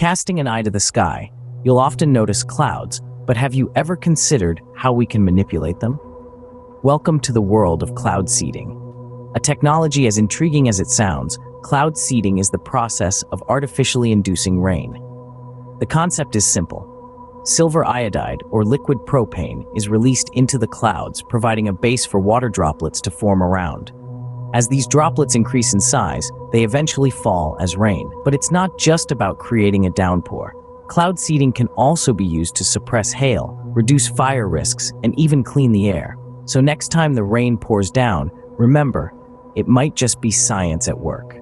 Casting an eye to the sky, you'll often notice clouds, but have you ever considered how we can manipulate them? Welcome to the world of cloud seeding. A technology as intriguing as it sounds, cloud seeding is the process of artificially inducing rain. The concept is simple. Silver iodide, or liquid propane, is released into the clouds, providing a base for water droplets to form around. As these droplets increase in size, they eventually fall as rain. But it's not just about creating a downpour. Cloud seeding can also be used to suppress hail, reduce fire risks, and even clean the air. So next time the rain pours down, remember, it might just be science at work.